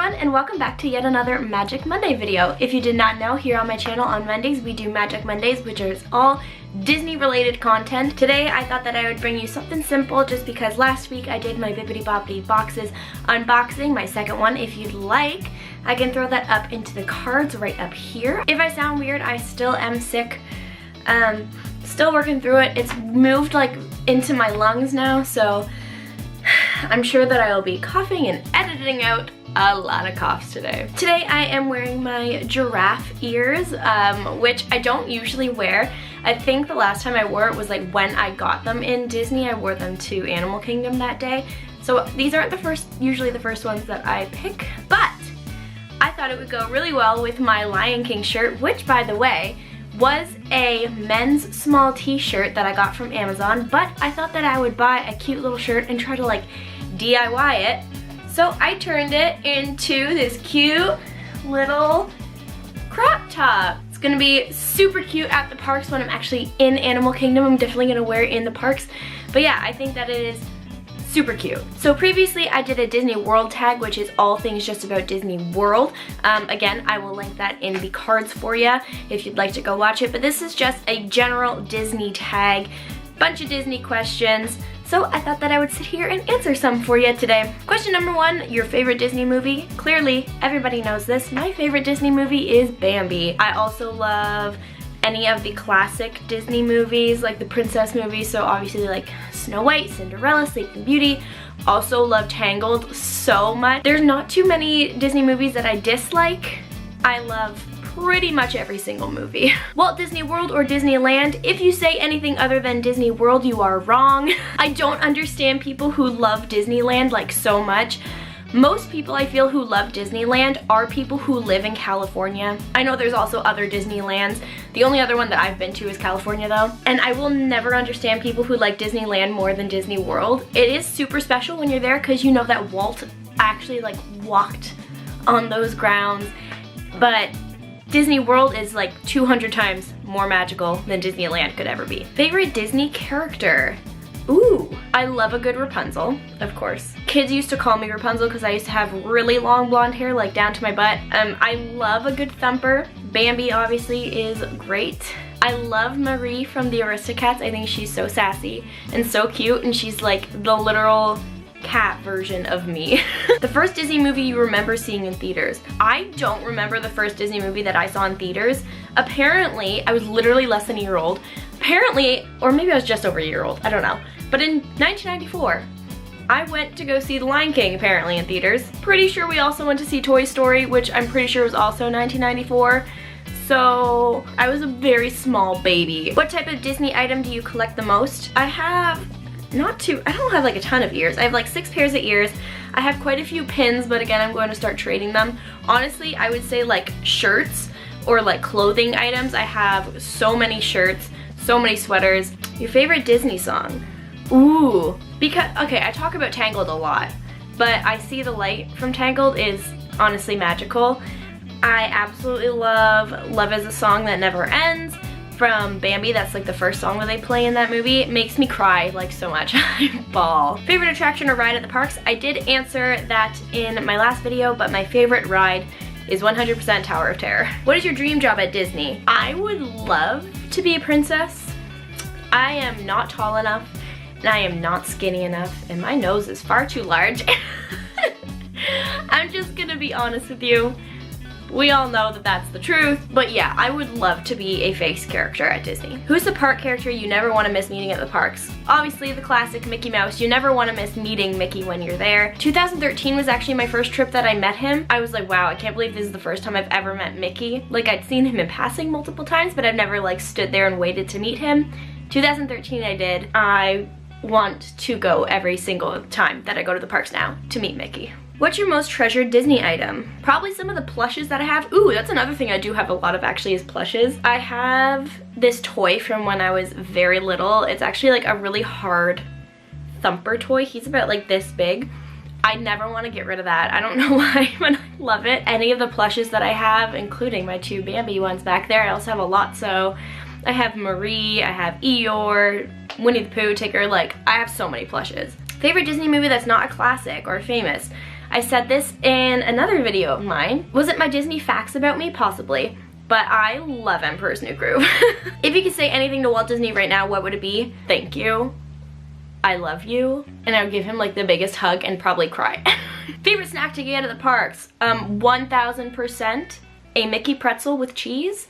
everyone, and welcome back to yet another Magic Monday video. If you did not know, here on my channel on Mondays we do Magic Mondays, which is all Disney related content. Today I thought that I would bring you something simple just because last week I did my Bibbidi Bobbidi Boxes unboxing, my second one. If you'd like, I can throw that up into the cards right up here. If I sound weird, I still am sick. Still working through it. It's moved like into my lungs now, so I'm sure that I will be coughing and editing out a lot of coughs today. Today I am wearing my giraffe ears, which I don't usually wear. I think the last time I wore it was like when I got them in Disney. I wore them to Animal Kingdom that day. So these aren't usually the first ones that I pick, but I thought it would go really well with my Lion King shirt, which by the way, was a men's small t-shirt that I got from Amazon, but I thought that I would buy a cute little shirt and try to like DIY it. So I turned it into this cute little crop top. It's gonna be super cute at the parks when I'm actually in Animal Kingdom. I'm definitely gonna wear it in the parks. But yeah, I think that it is super cute. So previously I did a Disney World tag, which is all things just about Disney World. Again, I will link that in the cards for you if you'd like to go watch it. But this is just a general Disney tag, bunch of Disney questions. So I thought that I would sit here and answer some for you today. Question number one, your favorite Disney movie? Clearly, everybody knows this. My favorite Disney movie is Bambi. I also love any of the classic Disney movies, like the princess movies, so obviously like Snow White, Cinderella, Sleeping Beauty. Also love Tangled so much. There's not too many Disney movies that I dislike. I love pretty much every single movie. Walt Disney World or Disneyland? If you say anything other than Disney World, you are wrong. I don't understand people who love Disneyland like so much. Most people I feel who love Disneyland are people who live in California. I know there's also other Disneylands. The only other one that I've been to is California though. And I will never understand people who like Disneyland more than Disney World. It is super special when you're there because you know that Walt actually like walked on those grounds. But Disney World is like 200 times more magical than Disneyland could ever be. Favorite Disney character? Ooh, I love a good Rapunzel, of course. Kids used to call me Rapunzel because I used to have really long blonde hair, like down to my butt. I love a good Thumper. Bambi obviously is great. I love Marie from the Aristocats. I think she's so sassy and so cute, and she's like the literal cat version of me. The first Disney movie you remember seeing in theaters? I don't remember the first Disney movie that I saw in theaters. Apparently, I was literally less than a year old. Apparently, or maybe I was just over a year old, I don't know. But in 1994, I went to go see The Lion King apparently in theaters. Pretty sure we also went to see Toy Story, which I'm pretty sure was also 1994. So I was a very small baby. What type of Disney item do you collect the most? I don't have like a ton of ears. I have like 6 pairs of ears. I have quite a few pins, but again, I'm going to start trading them. Honestly, I would say like shirts or like clothing items. I have so many shirts, so many sweaters. Your favorite Disney song? Ooh, because, okay, I talk about Tangled a lot, but I See the Light from Tangled is honestly magical. I absolutely love Love Is a Song That Never Ends from Bambi. That's like the first song that they play in that movie. It makes me cry like so much. I bawl. Favorite attraction or ride at the parks? I did answer that in my last video, but my favorite ride is 100% Tower of Terror. What is your dream job at Disney? I would love to be a princess. I am not tall enough, and I am not skinny enough, and my nose is far too large. I'm just gonna be honest with you. We all know that that's the truth, but yeah, I would love to be a face character at Disney. Who's the park character you never want to miss meeting at the parks? Obviously the classic Mickey Mouse. You never want to miss meeting Mickey when you're there. 2013 was actually my first trip that I met him. I was like, wow, I can't believe this is the first time I've ever met Mickey. Like, I'd seen him in passing multiple times, but I've never like stood there and waited to meet him. 2013 I did. I want to go every single time that I go to the parks now to meet Mickey. What's your most treasured Disney item? Probably some of the plushes that I have. Ooh, that's another thing I do have a lot of actually is plushes. I have this toy from when I was very little. It's actually like a really hard Thumper toy. He's about like this big. I never want to get rid of that. I don't know why, but I love it. Any of the plushes that I have, including my 2 Bambi ones back there, I also have a lot. So I have Marie, I have Eeyore, Winnie the Pooh, Tigger, like I have so many plushes. Favorite Disney movie that's not a classic or famous? I said this in another video of mine. Was it my Disney facts about me? Possibly. But I love Emperor's New Groove. If you could say anything to Walt Disney right now, what would it be? Thank you. I love you. And I would give him like the biggest hug and probably cry. Favorite snack to get at the parks? 1000% a Mickey pretzel with cheese.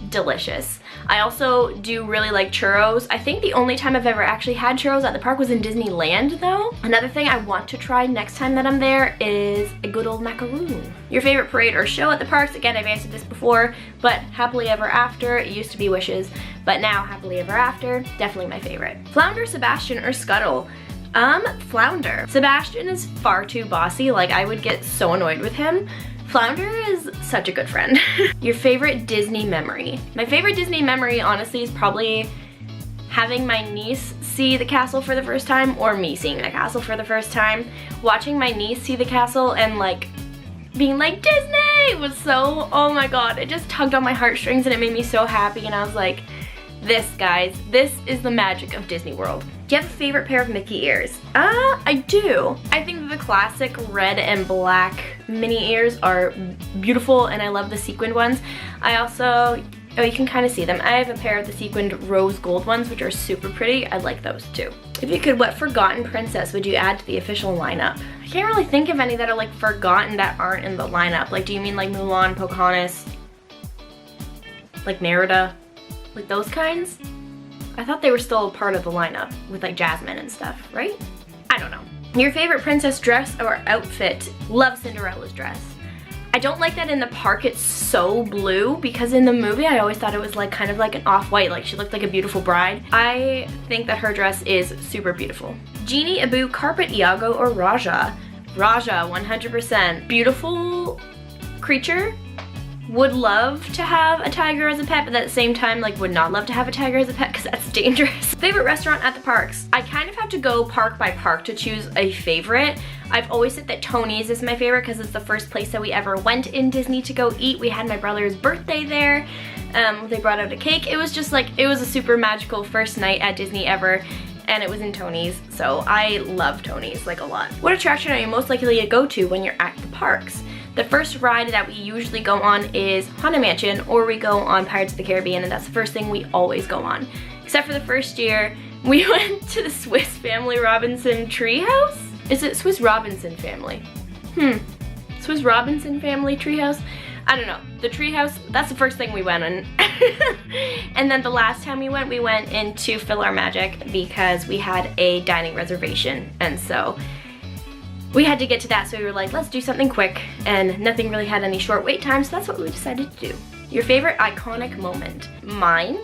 Delicious. I also do really like churros. I think the only time I've ever actually had churros at the park was in Disneyland though. Another thing I want to try next time that I'm there is a good old macaroon. Your favorite parade or show at the parks? Again, I've answered this before, but Happily Ever After, it used to be Wishes, but now Happily Ever After, definitely my favorite. Flounder, Sebastian, or Scuttle? Flounder. Sebastian is far too bossy, like I would get so annoyed with him. Flounder is such a good friend. Your favorite Disney memory? My favorite Disney memory, honestly, is probably having my niece see the castle for the first time, or me seeing the castle for the first time. Watching my niece see the castle and like being like, Disney! Was so, oh my god, it just tugged on my heartstrings and it made me so happy, and I was like, this, guys, this is the magic of Disney World. Do you have a favorite pair of Mickey ears? I do. I think the classic red and black mini ears are beautiful, and I love the sequined ones. I also, oh, you can kind of see them. I have a pair of the sequined rose gold ones, which are super pretty. I like those too. If you could, what forgotten princess would you add to the official lineup? I can't really think of any that are like forgotten that aren't in the lineup. Like, do you mean like Mulan, Pocahontas, like Merida? Like those kinds? I thought they were still a part of the lineup with like Jasmine and stuff, right? I don't know. Your favorite princess dress or outfit? Love Cinderella's dress. I don't like that in the park it's so blue, because in the movie I always thought it was like kind of like an off-white, like she looked like a beautiful bride. I think that her dress is super beautiful. Genie, Abu, Carpet, Iago, or Raja? Raja, 100%. Beautiful creature. Would love to have a tiger as a pet, but at the same time, like, would not love to have a tiger as a pet because that's dangerous. Favorite restaurant at the parks? I kind of have to go park by park to choose a favorite. I've always said that Tony's is my favorite because it's the first place that we ever went in Disney to go eat. We had my brother's birthday there. They brought out a cake. It was just like, it was a super magical first night at Disney ever. And it was in Tony's, so I love Tony's like a lot. What attraction are you most likely to go to when you're at the parks? The first ride that we usually go on is Haunted Mansion, or we go on Pirates of the Caribbean, and that's the first thing we always go on. Except for the first year, we went to the Swiss Family Robinson Treehouse? Is it Swiss Robinson Family? Swiss Robinson Family Treehouse? I don't know. The treehouse, that's the first thing we went on. And then the last time we went into Fill Our Magic because we had a dining reservation, and so we had to get to that, so we were like, let's do something quick, and nothing really had any short wait time, so that's what we decided to do. Your favorite iconic moment? Mine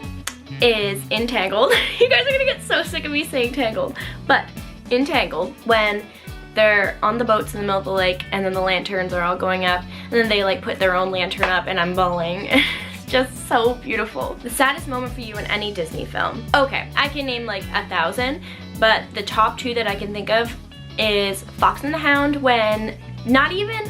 is in Tangled. You guys are gonna get so sick of me saying Tangled, but in Tangled, when they're on the boats in the middle of the lake, and then the lanterns are all going up, and then they like put their own lantern up, and I'm bawling. It's just so beautiful. The saddest moment for you in any Disney film? Okay, I can name like 1,000, but the top two that I can think of is Fox and the Hound, when, not even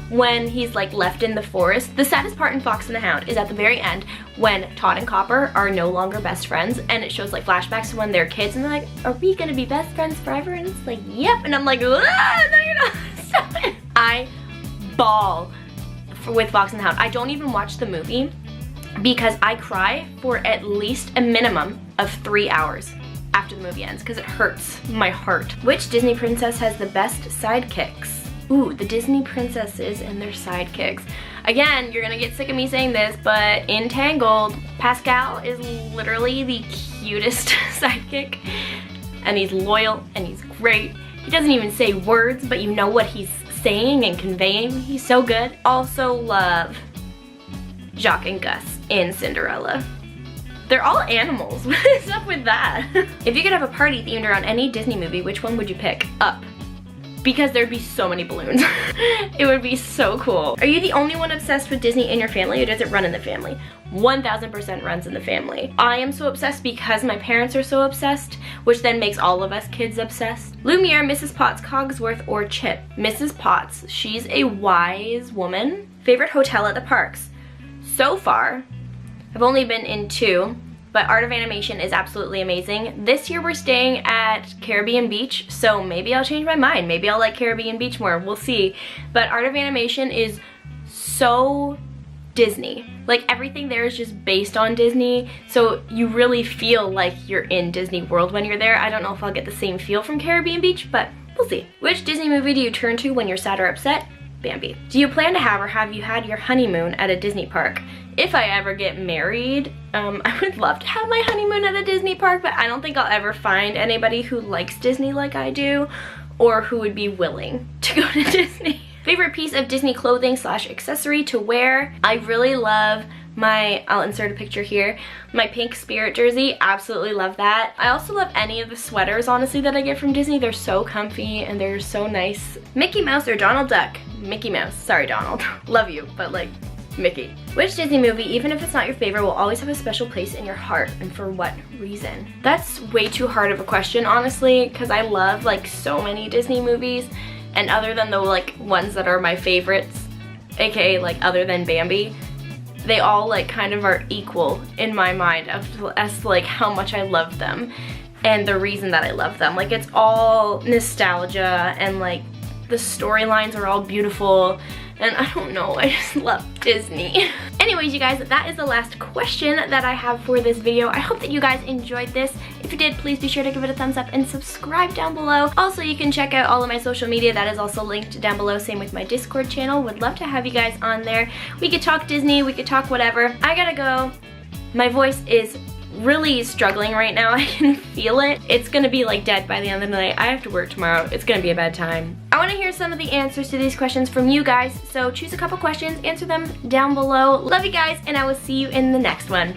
when he's like left in the forest. The saddest part in Fox and the Hound is at the very end when Todd and Copper are no longer best friends, and it shows like flashbacks to when they're kids, and they're like, are we gonna be best friends forever? And it's like, yep, and I'm like, ah, no you're not, stop it. I bawl with Fox and the Hound. I don't even watch the movie because I cry for at least a minimum of 3 hours after the movie ends because it hurts my heart. Which Disney princess has the best sidekicks? Ooh, the Disney princesses and their sidekicks. Again, you're gonna get sick of me saying this, but in Tangled, Pascal is literally the cutest sidekick, and he's loyal and he's great. He doesn't even say words, but you know what he's saying and conveying. He's so good. Also love Jacques and Gus in Cinderella. They're all animals. What is up with that? If you could have a party themed around any Disney movie, which one would you pick? Up. Because there'd be so many balloons. It would be so cool. Are you the only one obsessed with Disney in your family, or does it run in the family? 1000% runs in the family. I am so obsessed because my parents are so obsessed, which then makes all of us kids obsessed. Lumiere, Mrs. Potts, Cogsworth, or Chip? Mrs. Potts. She's a wise woman. Favorite hotel at the parks? So far, I've only been in 2, but Art of Animation is absolutely amazing. This year we're staying at Caribbean Beach, so maybe I'll change my mind. Maybe I'll like Caribbean Beach more, we'll see. But Art of Animation is so Disney. Like everything there is just based on Disney, so you really feel like you're in Disney World when you're there. I don't know if I'll get the same feel from Caribbean Beach, but we'll see. Which Disney movie do you turn to when you're sad or upset? Bambi. Do you plan to have or have you had your honeymoon at a Disney park? If I ever get married, I would love to have my honeymoon at a Disney park, but I don't think I'll ever find anybody who likes Disney like I do, or who would be willing to go to Disney. Favorite piece of Disney clothing / accessory to wear? I really love my, I'll insert a picture here, my pink Spirit jersey. Absolutely love that. I also love any of the sweaters, honestly, that I get from Disney. They're so comfy and they're so nice. Mickey Mouse or Donald Duck? Mickey Mouse. Sorry, Donald. Love you, but like, Mickey. Which Disney movie, even if it's not your favorite, will always have a special place in your heart, and for what reason? That's way too hard of a question, honestly, because I love like so many Disney movies, and other than the like ones that are my favorites, aka like other than Bambi, they all like kind of are equal in my mind as to like how much I love them and the reason that I love them. Like it's all nostalgia and like the storylines are all beautiful, and I don't know, I just love Disney. Anyways, you guys, that is the last question that I have for this video. I hope that you guys enjoyed this. If you did, please be sure to give it a thumbs up and subscribe down below. Also, you can check out all of my social media. That is also linked down below. Same with my Discord channel. Would love to have you guys on there. We could talk Disney, we could talk whatever. I gotta go. My voice is really struggling right now. I can feel it. It's gonna be like dead by the end of the night. I have to work tomorrow. It's gonna be a bad time. I want to hear some of the answers to these questions from you guys, so choose a couple questions, answer them down below. Love you guys, and I will see you in the next one.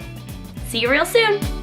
See you real soon.